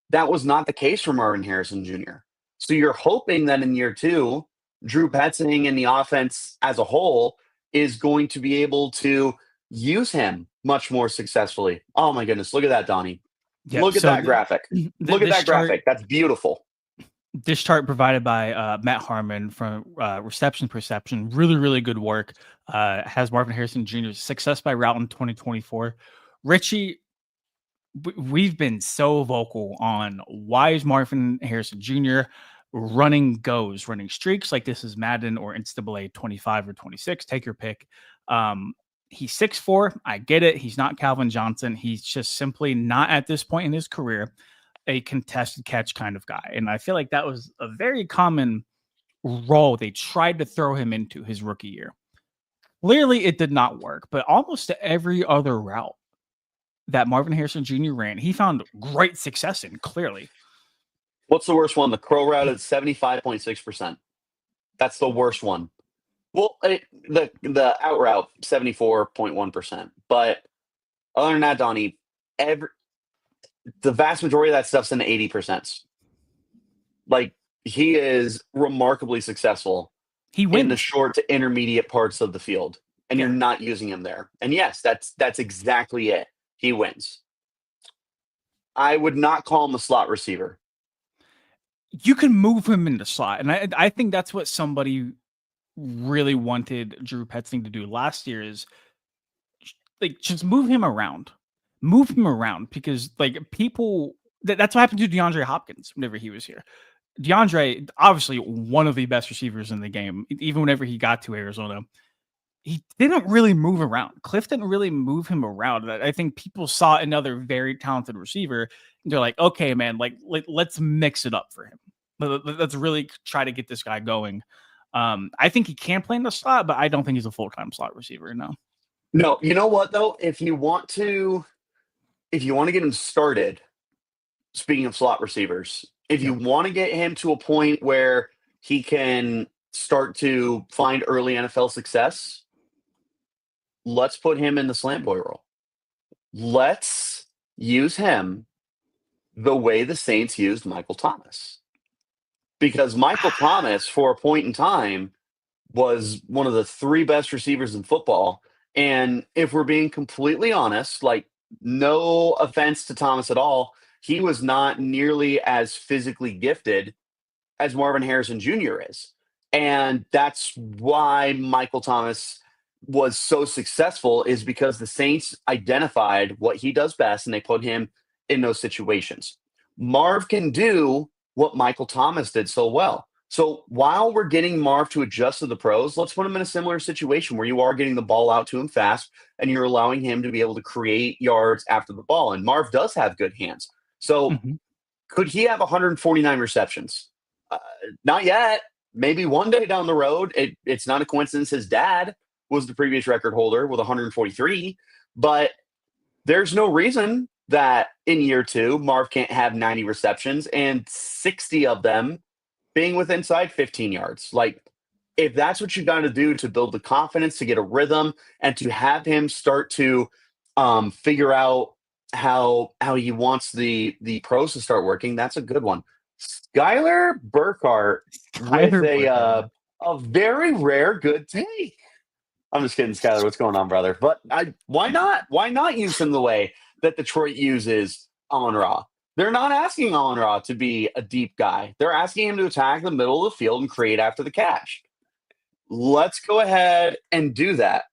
that was not the case for Marvin Harrison Jr. So you're hoping that in year 2, Drew Petzing and the offense as a whole is going to be able to use him much more successfully. Oh my goodness, look at that, Donnie. Yeah, look at that graphic. Look at that graphic. That's beautiful. This chart provided by Matt Harmon from Reception Perception. Really, really good work. Has Marvin Harrison Jr.'s success by route in 2024. Richie, we've been so vocal on why is Marvin Harrison Jr. running streaks like this is Madden or NCAA 25 or 26. Take your pick. He's 6'4". I get it. He's not Calvin Johnson. He's just simply not at this point in his career a contested catch kind of guy. And I feel like that was a very common role they tried to throw him into his rookie year. Clearly, it did not work, but almost every other route that Marvin Harrison Jr. ran, he found great success in, clearly. What's the worst one? The crow route is 75.6%. That's the worst one. Well, the out route, 74.1%. But other than that, Donnie, the vast majority of that stuff's in the 80%. Like, he is remarkably successful He wins in the short to intermediate parts of the field, and you're not using him there. And yes, that's exactly it. He wins. I would not call him a slot receiver. You can move him into slot, and I think that's what somebody really wanted Drew Petzing to do last year is like just move him around. Move him around because like people that's what happened to DeAndre Hopkins whenever he was here. DeAndre, obviously one of the best receivers in the game, even whenever he got to Arizona, he didn't really move around. Cliff didn't really move him around. I think people saw another very talented receiver. And they're like, okay, man, let's mix it up for him. Let's really try to get this guy going. I think he can play in the slot, but I don't think he's a full-time slot receiver. No. No, you know what though? If you want to get him started, speaking of slot receivers, if you Yep. want to get him to a point where he can start to find early NFL success, let's put him in the slant boy role. Let's use him the way the Saints used Michael Thomas. Because Michael Thomas, for a point in time, was one of the three best receivers in football. And if we're being completely honest, like, no offense to Thomas at all, he was not nearly as physically gifted as Marvin Harrison Jr. is. And that's why Michael Thomas was so successful, is because the Saints identified what he does best and they put him in those situations. Marv can do what Michael Thomas did so well. So while we're getting Marv to adjust to the pros, let's put him in a similar situation where you are getting the ball out to him fast and you're allowing him to be able to create yards after the ball. And Marv does have good hands. So Mhm. could he have 149 receptions? Not yet. Maybe one day down the road. It's not a coincidence his dad was the previous record holder with 143, but there's no reason that in year two, Marv can't have 90 receptions and 60 of them being with inside 15 yards. Like, if that's what you got to do to build the confidence, to get a rhythm, and to have him start to figure out how he wants the pros to start working, that's a good one. Skylar Burkhart with Tyler Burkhardt, man. a very rare good take. I'm just kidding, Skylar. What's going on, brother? But why not? Why not use him the way that Detroit uses Amon Ra? They're not asking Amon Ra to be a deep guy. They're asking him to attack the middle of the field and create after the catch. Let's go ahead and do that.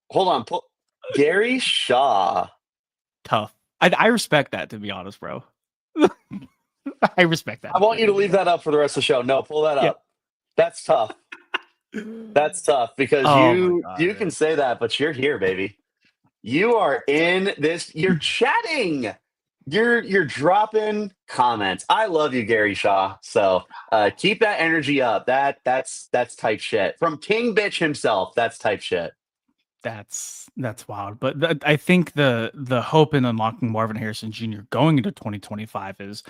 Hold on. Gary Shaw. Tough. I respect that, to be honest, bro. I respect that. I want you to leave that up for the rest of the show. No, pull that Yeah. up. That's tough. That's tough because Oh my you god, can man. say that, but you're here, baby. You are in this. You're chatting. You're dropping comments. I love you, Gary Shaw. So keep that energy up. That's type shit from King Bitch himself. That's type shit. That's wild. But I think the hope in unlocking Marvin Harrison Jr. going into 2025 is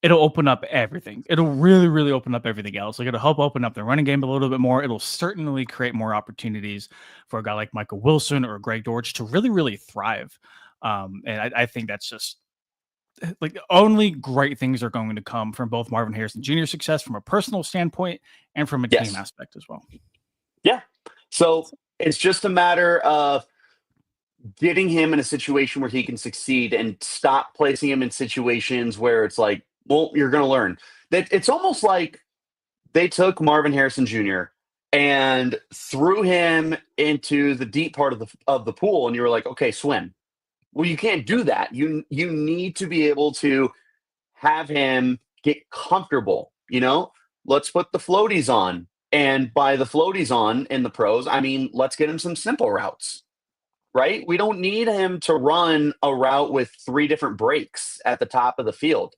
it'll open up everything. It'll really, really open up everything else. Like it'll help open up the running game a little bit more. It'll certainly create more opportunities for a guy like Michael Wilson or Greg Dortch to really, really thrive. And I think that's just like only great things are going to come from both Marvin Harrison Jr. success from a personal standpoint and from a team Yes. aspect as well. Yeah. So it's just a matter of getting him in a situation where he can succeed and stop placing him in situations where it's like, well, you're going to learn. That it's almost like they took Marvin Harrison Jr. and threw him into the deep part of the pool, and you were like, okay, swim. Well, you can't do that. You need to be able to have him get comfortable. Let's put the floaties on, and by the floaties on in the pros, I mean let's get him some simple routes. Right? We don't need him to run a route with three different breaks at the top of the field.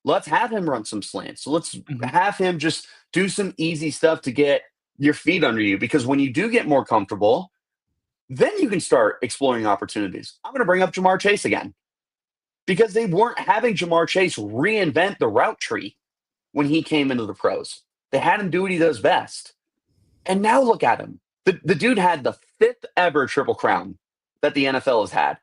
Let's have him run some slants. So let's Mhm. have him just do some easy stuff to get your feet under you. Because when you do get more comfortable, then you can start exploring opportunities. I'm going to bring up Jamar Chase again because they weren't having Jamar Chase reinvent the route tree when he came into the pros. They had him do what he does best. And now look at him. The dude had the fifth ever Triple Crown that the NFL has had.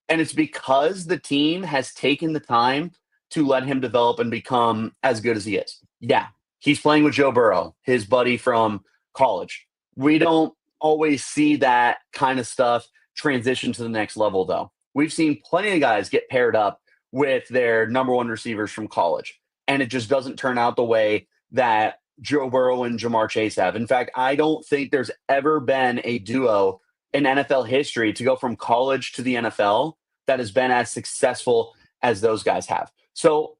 And it's because the team has taken the time to let him develop and become as good as he is. Yeah, he's playing with Joe Burrow, his buddy from college. We don't always see that kind of stuff transition to the next level, though. We've seen plenty of guys get paired up with their number one receivers from college, and it just doesn't turn out the way that Joe Burrow and Jamar Chase have. In fact, I don't think there's ever been a duo in NFL history to go from college to the NFL that has been as successful as those guys have. So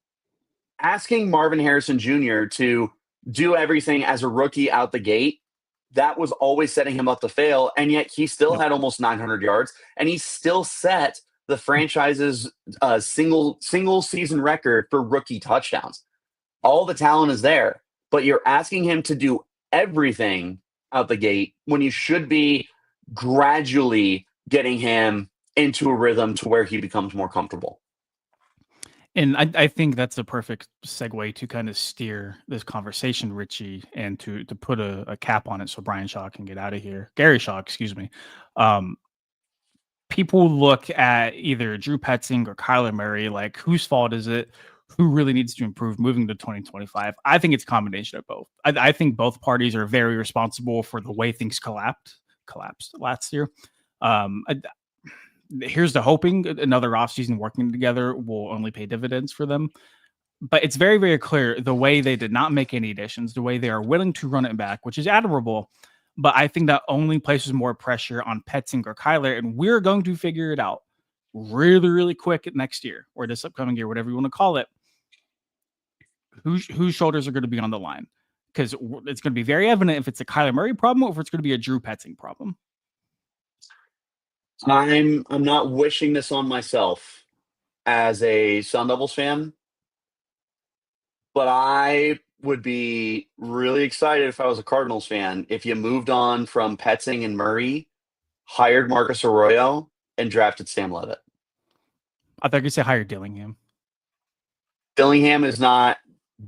asking Marvin Harrison Jr. to do everything as a rookie out the gate, that was always setting him up to fail. And yet he still Yep. had almost 900 yards, and he still set the franchise's single season record for rookie touchdowns. All the talent is there, but you're asking him to do everything out the gate when you should be gradually getting him into a rhythm to where he becomes more comfortable. And I think that's a perfect segue to kind of steer this conversation, Richie, and to put a cap on it so Brian Shaw can get out of here. Gary Shaw, excuse me. Um, People look at either Drew Petzing or Kyler Murray, like whose fault is it? Who really needs to improve moving to 2025? I think it's a combination of both. I think both parties are very responsible for the way things collapsed last year. Here's the hoping another offseason working together will only pay dividends for them. But it's very, very clear the way they did not make any additions, the way they are willing to run it back, which is admirable. But I think that only places more pressure on Petzing or Kyler, and we're going to figure it out really, really quick next year or this upcoming year, whatever you want to call it. Whose shoulders are going to be on the line? Because it's going to be very evident if it's a Kyler Murray problem or if it's going to be a Drew Petzing problem. I'm not wishing this on myself as a Sun Devils fan, but I would be really excited if I was a Cardinals fan if you moved on from Petzing and Murray, hired Marcus Arroyo, and drafted Sam Levitt. I thought you say hire Dillingham. Dillingham is not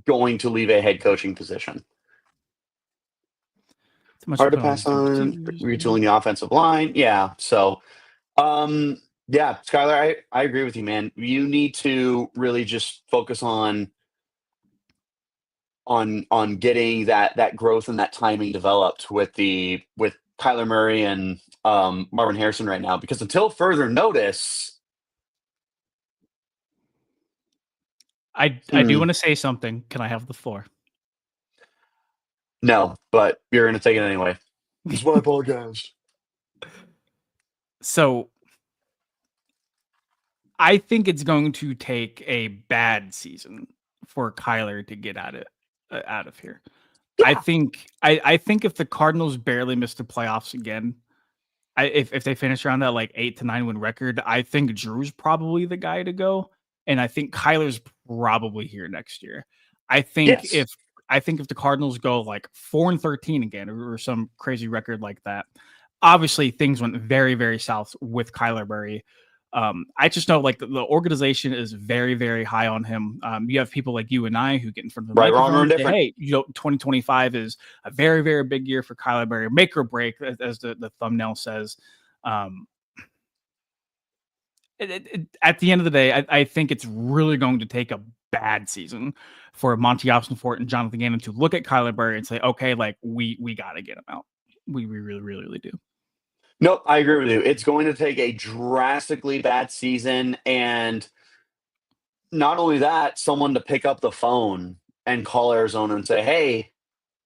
going to leave a head coaching position. Hard to pass on, retooling the offensive line. Yeah. So, yeah, Skylar, I agree with you, man. You need to really just focus on getting that growth and that timing developed with Kyler Murray and Marvin Harrison right now, because until further notice, I do want to say something. Can I have the floor? No, but you're going to take it anyway. That's why I apologize. So I think it's going to take a bad season for Kyler to get out of here. Yeah. I think if the Cardinals barely miss the playoffs again, if they finish around that like 8 to 9 win record, I think Drew's probably the guy to go, and I think Kyler's probably here next year. I think if the Cardinals go like 4-13 again or some crazy record like that, obviously things went very, very south with Kyler Murray. I just know like the organization is very, very high on him. You have people like you and I who get in front of the microphone and say, hey, 2025 is a very, very big year for Kyler Murray, make or break, as the thumbnail says. At the end of the day, I think it's really going to take a bad season for Monty Ossenfort and Jonathan Gannon to look at Kyler Murray and say, okay, like we got to get him out. We really, really, really do. Nope, I agree with you. It's going to take a drastically bad season, and not only that, someone to pick up the phone and call Arizona and say, "Hey,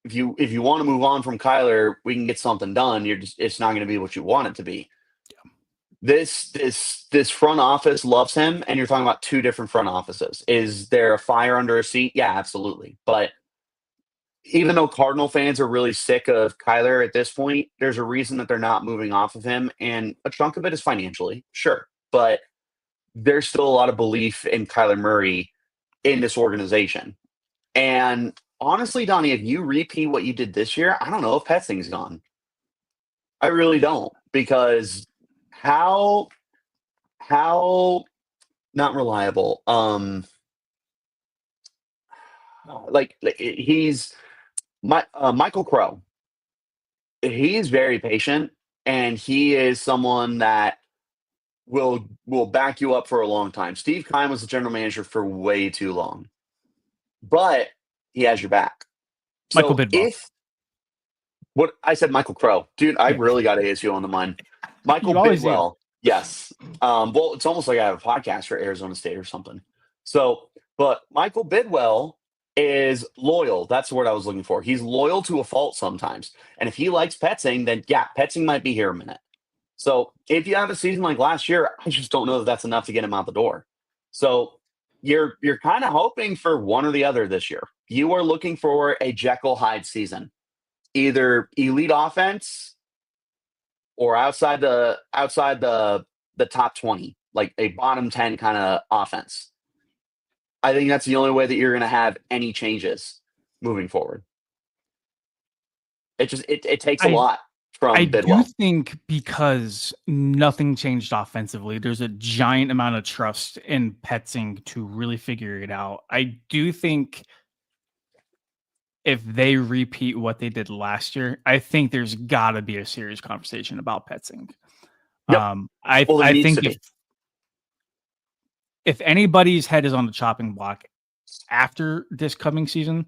if you want to move on from Kyler, we can get something done. It's not going to be what you want it to be." Yeah. This front office loves him, and you're talking about two different front offices. Is there a fire under a seat? Yeah, absolutely. But even though Cardinal fans are really sick of Kyler at this point, there's a reason that they're not moving off of him. And a chunk of it is financially, sure. But there's still a lot of belief in Kyler Murray in this organization. And honestly, Donnie, if you repeat what you did this year, I don't know if Petzing's gone. I really don't, because how not reliable. Like he's Michael Crow. He's very patient, and he is someone that will back you up for a long time. Steve Keim was the general manager for way too long, but he has your back. Michael Bidwell. What I said, Michael Crow, dude, I really got ASU on the mind. Michael Bidwell, yes. Well, it's almost like I have a podcast for Arizona State or something. So, but Michael Bidwell is loyal. That's the word I was looking for. He's loyal to a fault sometimes. And if he likes Petzing, then yeah, Petzing might be here a minute. So if you have a season like last year, I just don't know that that's enough to get him out the door. So you're kind of hoping for one or the other this year. You are looking for a Jekyll Hyde season, either elite offense or outside the top 20, like a bottom 10 kind of offense. I think that's the only way that you're going to have any changes moving forward. It takes a I lot I from do Bidwell. think because nothing changed offensively, there's a giant amount of trust in Petzing to really figure it out. I do think if they repeat what they did last year, I think there's got to be a serious conversation about Petzing. Yep. I Well, there I needs think to be. if anybody's head is on the chopping block after this coming season,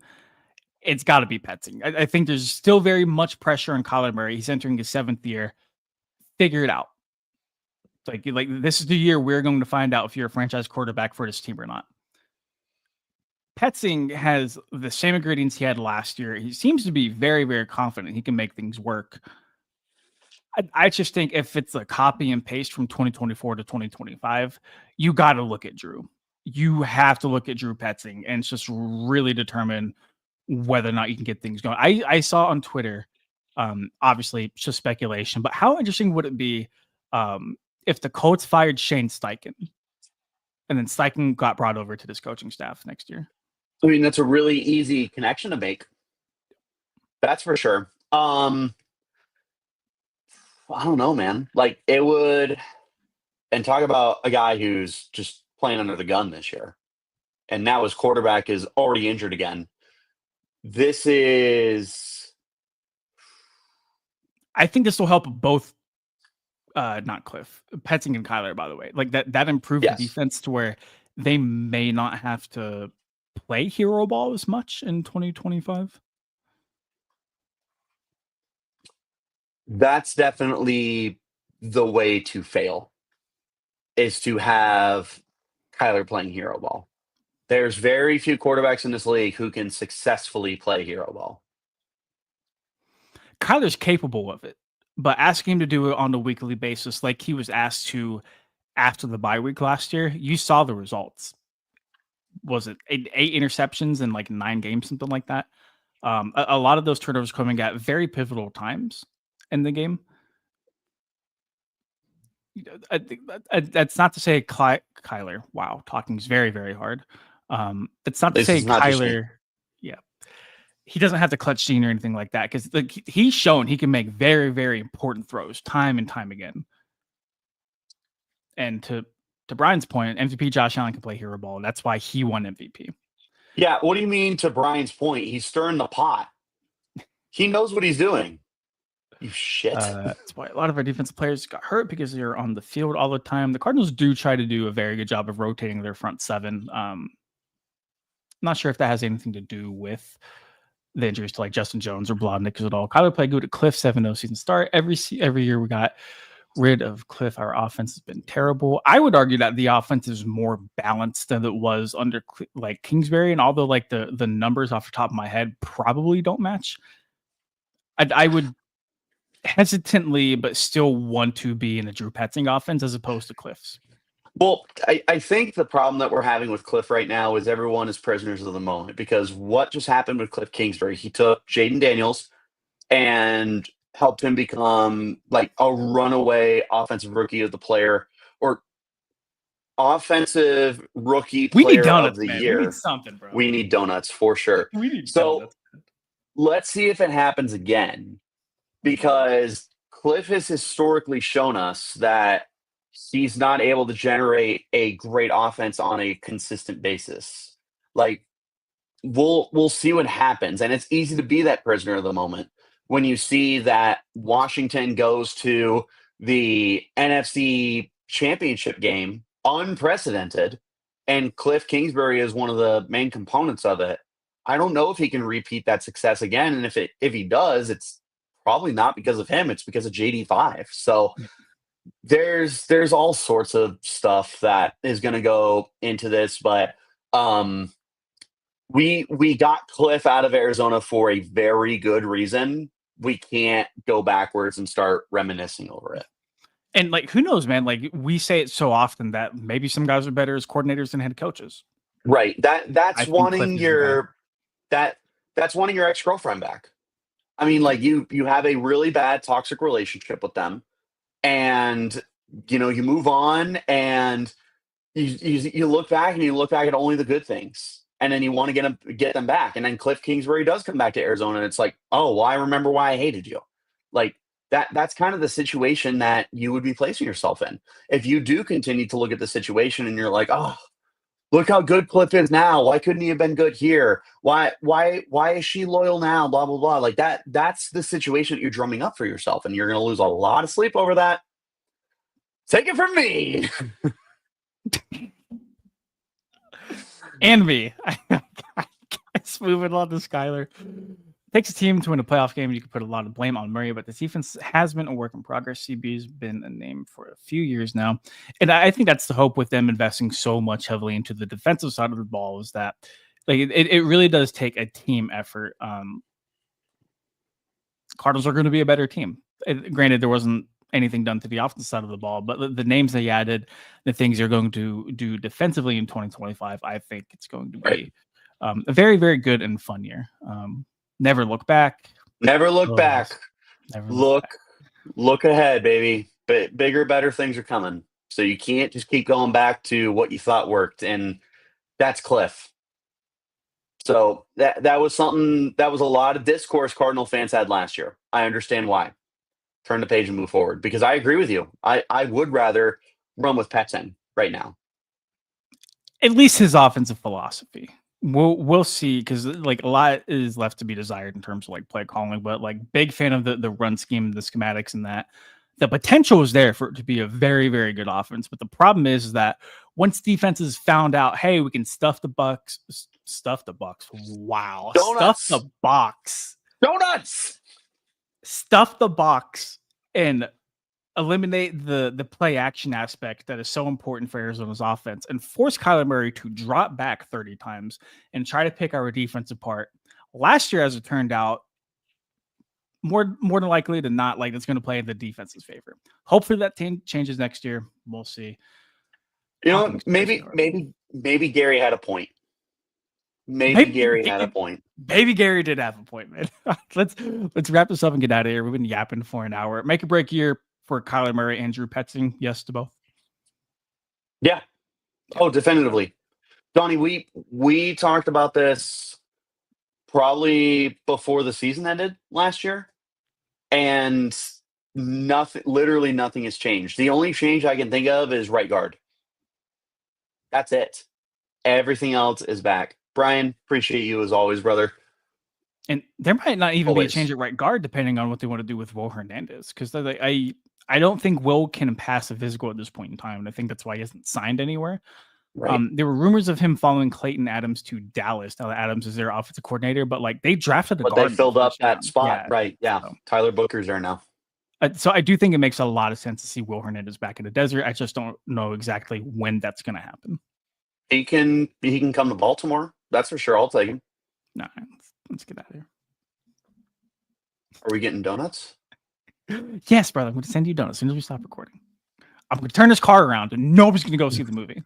it's got to be Petzing. I think there's still very much pressure on Kyler Murray. He's entering his 7th year. Figure it out. Like this is the year we're going to find out if you're a franchise quarterback for this team or not. Petzing has the same ingredients he had last year. He seems to be very, very confident he can make things work. I just think if it's a copy and paste from 2024 to 2025, you got to look at Drew. You have to look at Drew Petzing and just really determine whether or not you can get things going. I saw on Twitter, obviously it's just speculation, but how interesting would it be if the Colts fired Shane Steichen and then Steichen got brought over to this coaching staff next year? I mean, that's a really easy connection to make. That's for sure. I don't know, man. Like it would, and talk about a guy who's just playing under the gun this year, and now his quarterback is already injured again. This is, I think this will help both not Cliff, Petzing and Kyler, by the way. Like that improved the yes, defense to where they may not have to play hero ball as much in 2025. that's definitely the way to fail, is to have Kyler playing hero ball. There's very few quarterbacks in this league who can successfully play hero ball. Kyler's capable of it, but asking him to do it on a weekly basis, like he was asked to after the bye week last year, you saw the results. Was it eight interceptions in like 9 games, something like that? A lot of those turnovers coming at very pivotal times in the game. I think that's not to say Kyler. Wow, talking is very, very hard. It's not to This say is not just me. Kyler. Yeah, he doesn't have the clutch gene or anything like that because like he's shown he can make very, very important throws time and time again. And to Brian's point, MVP Josh Allen can play hero ball, and that's why he won MVP. Yeah, what do you mean? To Brian's point, he's stirring the pot. He knows what he's doing. You shit. That's why a lot of our defensive players got hurt because they're on the field all the time. The Cardinals do try to do a very good job of rotating their front 7. Not sure if that has anything to do with the injuries to like Justin Jones or Blodnick at all. Kyler played good at Cliff, 7-0 season start. Every year we got rid of Cliff, our offense has been terrible. I would argue that the offense is more balanced than it was under like Kingsbury. And although like the numbers off the top of my head probably don't match, I would hesitantly but still want to be in the Drew Petzing offense as opposed to Cliff's. Well, I think the problem that we're having with Cliff right now is everyone is prisoners of the moment, because what just happened with Cliff Kingsbury? He took Jaden Daniels and helped him become like a runaway offensive rookie of the player, or offensive rookie We need player of donuts, the man. We need year. something, bro. We need donuts for sure. We need So donuts. let's see if it happens again, because Cliff has historically shown us that he's not able to generate a great offense on a consistent basis. Like we'll see what happens, and it's easy to be that prisoner of the moment when you see that Washington goes to the NFC Championship game unprecedented, and Cliff Kingsbury is one of the main components of it. I don't know if he can repeat that success again, and if he does, it's probably not because of him. It's because of JD5. So there's all sorts of stuff that is going to go into this, but We got Cliff out of Arizona for a very good reason. We can't go backwards and start reminiscing over it. And like, who knows, man? Like, we say it so often that maybe some guys are better as coordinators than head coaches. Right. I That's think Cliff wanting is the guy. that's wanting your ex-girlfriend back. I mean, like you have a really bad toxic relationship with them, and you move on, and you look back, and you look back at only the good things, and then you want to get them back, and then Cliff Kingsbury does come back to Arizona, and it's like, oh, well, I remember why I hated you. Like that's kind of the situation that you would be placing yourself in if you do continue to look at the situation, and you're like, oh, look how good Cliff is now. Why couldn't he have been good here? Why is she loyal now? Blah blah blah. Like that's the situation that you're drumming up for yourself, and you're going to lose a lot of sleep over that. Take it from me. And me. It's moving on to Skyler. Takes a team to win a playoff game. You can put a lot of blame on Murray, but the defense has been a work in progress. CB's been a name for a few years now. And I think that's the hope with them investing so much heavily into the defensive side of the ball, is that like it really does take a team effort. Cardinals are going to be a better team. Granted, there wasn't anything done to the offensive side of the ball, but the names they added, the things they're going to do defensively in 2025, I think it's going to be a very, very good and fun year. Never look back. Never look back. Never look back. Look ahead, baby. But bigger, better things are coming. So you can't just keep going back to what you thought worked, and that's Cliff. So that was something, that was a lot of discourse Cardinal fans had last year. I understand why. Turn the page and move forward, because I agree with you. I would rather run with Petzing right now. At least his offensive philosophy. We'll see, because like a lot is left to be desired in terms of like play calling, but like big fan of the run scheme, the schematics, and that the potential is there for it to be a very, very good offense. But the problem is that once defenses found out, hey, we can stuff the Bucks. Wow. Donuts. Stuff the box. Donuts. Stuff the box and eliminate the play action aspect that is so important for Arizona's offense, and force Kyler Murray to drop back 30 times and try to pick our defense apart. Last year, as it turned out, more than likely than not, like it's going to play in the defense's favor. Hopefully that changes next year. We'll see. Maybe Gary had a point. Maybe Gary had a point. Maybe Gary did have a point, man. Let's wrap this up and get out of here. We've been yapping for an hour. Make or break year for Kyler Murray, Andrew Petzing. Yes to both. Yeah. Oh, definitively. Donnie, we talked about this probably before the season ended last year, and literally nothing has changed. The only change I can think of is right guard. That's it. Everything else is back. Brian, appreciate you as always, brother. And there might not even be a change at right guard, depending on what they want to do with Will Hernandez, because I don't think Will can pass a physical at this point in time, and I think that's why he hasn't signed anywhere. Right. There were rumors of him following Clayton Adams to Dallas. Now that Adams is their offensive coordinator, but like they drafted the guard. They filled up that spot, right? Yeah, so Tyler Booker's there now. So I do think it makes a lot of sense to see Will Hernandez back in the desert. I just don't know exactly when that's going to happen. He can come to Baltimore. That's for sure. I'll take him. No, let's get out of here. Are we getting donuts? Yes, brother. I'm going to send you donuts as soon as we stop recording. I'm going to turn this car around and nobody's going to go see the movie.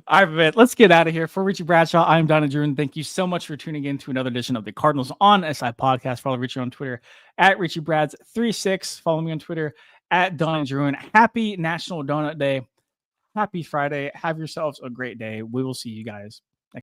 All right, man, let's get out of here. For Richie Bradshaw, I'm Donna Drew, and thank you so much for tuning in to another edition of the Cardinals on SI podcast. Follow Richie on Twitter at RichieBrads36. Follow me on Twitter at Donna Drew. Happy National Donut Day. Happy Friday. Have yourselves a great day. We will see you guys